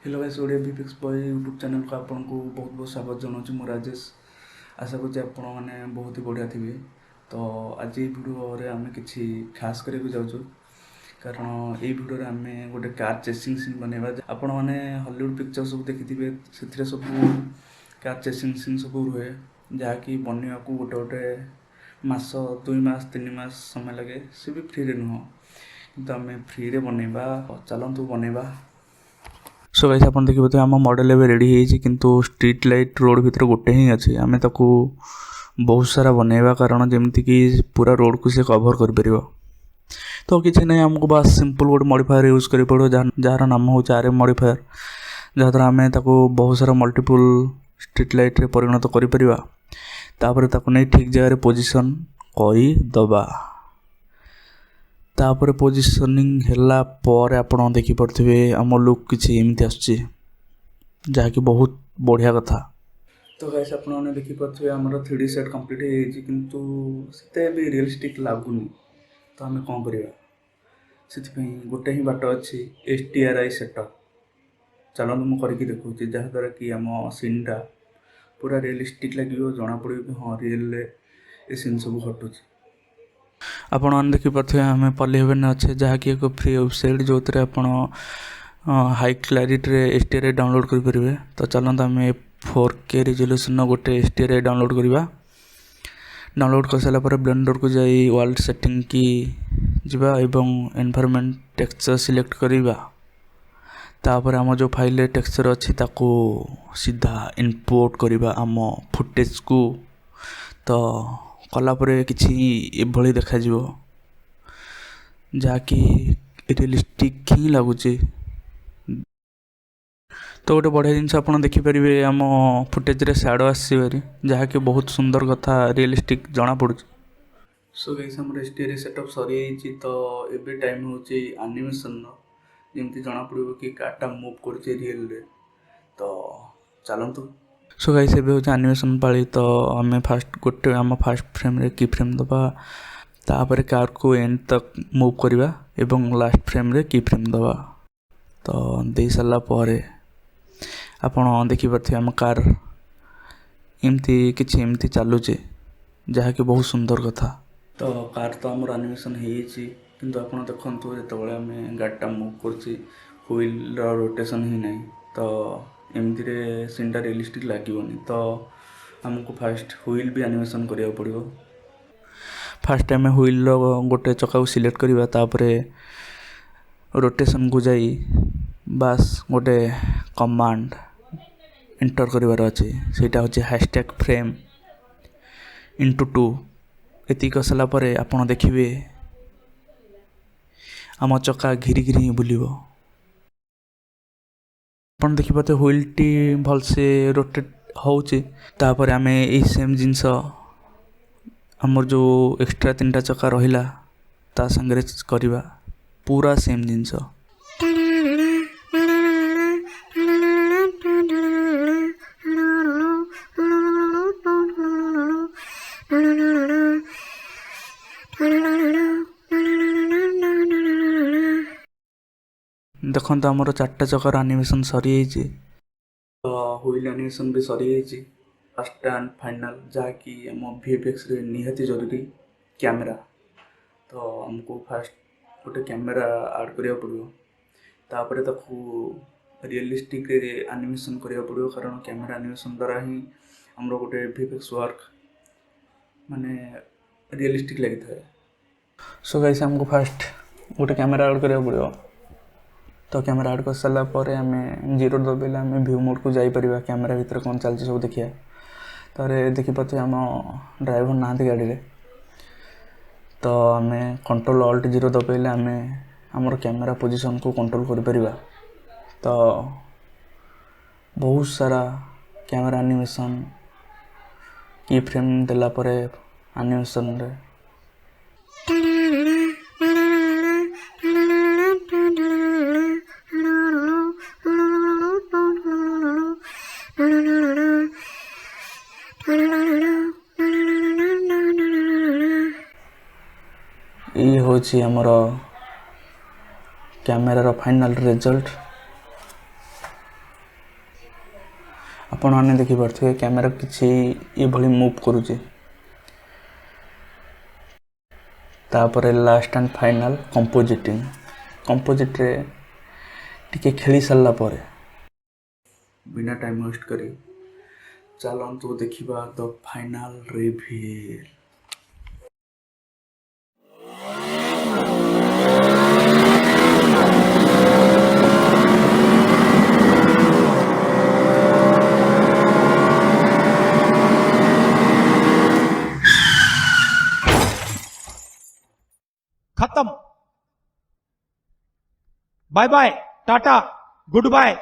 Hello guys Odia भिपिक्स boy YouTube channel को आपन को बहुत बहुत स्वागत जनाऊँ मु राजेश। आशा करुँच आपण मैंने बहुत ही बढ़िया थे। तो आज ये भिडियो रे आम कि खास करके जाऊँ कारण ये भिडियो आम गोटे कार चेसिंग सीन बनवा। आपण मैंने हॉलीवुड पिक्चर सब देखिथे से सब कार चेसिंग सीन सब रुहे जहाँकि बनवा को गोटे गोटे मास 2 मास 3 मास समय लगे सी भी फ्री नुह कि आम फ्री बनवा चलतु बनवा। सो गाइस आप देखिए आम मॉडल एवं रेडी है किंतु स्ट्रीट लाइट रोड भीतर गोटे ही अच्छे आम ताकू बहुत सारा बनवा कारण जमीक पूरा रोड को सी कभर कर तो किसी ना आमको बास सिंपल गोटे मॉडिफायर यूज कर पड़ो जार नाम हूँ RM मॉडिफायर जहाँद्वारा आम बहुत सारा मल्टीपल स्ट्रीट लाइट रे परिणत कर ठीक जगह पोजिशन करदबा तापर पोजिशनिंग हैला पर आपण देखि पड़थिबे आम लुक किछि एमिति आछि जहाँकि बहुत बढ़िया कथा। तो गाइस आपण माने देखि पड़थिबे हमर 3D सेट कंप्लीट हो जाइछि किंतु सेते भी रियलिस्टिक लागुनी। तो आम कौन करिया से गोटे ही बाट अच्छी HDRI सेटअप चलो मु करके देखुची जहाँद्वारा कि आम सीनटा पूरा रियलिस्टिक लगे जना पड़े कि हाँ रियल ये सीन सब घटुची। आपण मैंने देखिपे आम पल्ली हेवन अच्छे जहाँकि एक फ्री वेबसाइट जो हाई क्लारिटी HDRI डाउनलोड करेंगे। तो चलते आम 4K रिजोल्यूशन गोटे HDRI डाउनलोड करवा। डाउनलोड कर सारापर ब्लेंडर को जाई वर्ल्ड सेटिंग की जीवा एवं एनवायरनमेंट टेक्सचर सिलेक्ट करवा। तापर आम जो फाइल टेक्सचर अच्छी ताको सीधा इनपोर्ट करवा आम फुटेज को। तो कलापर कि देखा जहाँकि रियलिस्टिक ही लगुच। तो गोटे बढ़िया जिनस आप देखिपारे आम फुटेज रे शैडो आसपारी जहाँकि बहुत सुंदर कथा रियलिस्टिक जना पड़ू। सो गाइस हमर HDRI सेटअप सरी तो एबे टाइम होची एनिमेशन जमती जना पड़ो कि कार्टा मूव कर रियल रे। तो चलतु सो गाइस एबे होची एनिमेशन पाली। तो आम फास्ट गोटे आम फास्ट फ्रेम रे की फ्रेम दबा तापर कार को एंड तक मूव करवा एवं लास्ट फ्रेम रे की फ्रेम दबा। तो दे सारा पर आपण देखिपे आम कार एमती किछि एमती चलुचे जहाँकि बहुत सुंदर कथा। तो कार तो आमर एनिमेशन किंतु आपण देखंतु जेतबेले आम गाड़ीटा मूव करछि व्हील रोटेशन ही नहीं। तो एमती रे सीनटा रियलिस्टिक लागोनी। तो आमको फास्ट व्हील भी एनिमेशन करिया पड़िबो। फास्ट आम व्हील गोटे चक्का को सिलेक्ट करवा तापर रोटेशन को जाई बास गोटे कमांड एंटर करिवार अच्छे सेटा होचे हैशटैग फ्रेम इंटू 2 एति कसला परे आपण देखिबे आम चक्का घिरी घिरी बुलिबो। आपण देखिपाते व्हील टी भल से रोटेट होचे। तापर आमे ए सेम जिंस हमर जो एक्स्ट्रा 3टा चक्का रहिला ता संगे करवा पूरा सेम जिंस। देखो आमर 4टा चक्कर एनिमेशन सरी तो व्हील एनिमेशन भी सरी लास्ट एंड फाइनल जहाँकि आम VFX रे निहाती जरूरी कैमरा। तो हमको फास्ट गोटे कैमरा ऐड करिया पड़ो तापर ताकू रियलिस्टिक एनिमेशन करिया पड़ो कारण कैमरा एनिमेशन द्वारा ही हमरो गोटे VFX वर्क माने रियलिस्टिक लगी था। सो गाइस हमको फास्ट गोटे कैमरा ऐड करिया पड़ो। तो कैमरा ऐड कर सारा पर आम 0 दबाइले आम व्यू मोड को जापर कैमरा भीतर कौन चलती सब देखिए। तारे देखिपे आम ड्राइवर ना गाड़ी रे। तो आम कंट्रोल ऑल्ट 0 दबाइले आम आमर कैमरा पोजीशन को कंट्रोल कर। तो बहुत सारा कैमरा एनिमेशन की फ्रेम देला परे एनिमेशन रे ये होची हमर कैमरा रो फाइनल रिजल्ट। आपण मैंने देखिपे कैमेरा किसी ये मूव करुचे तापर last and final compositing composite रे टिके खेली सारा पर बिना टाइम वेस्ट करी चलतु देखा द फाइनल रिवील। खत्म। Bye bye, tata, good bye.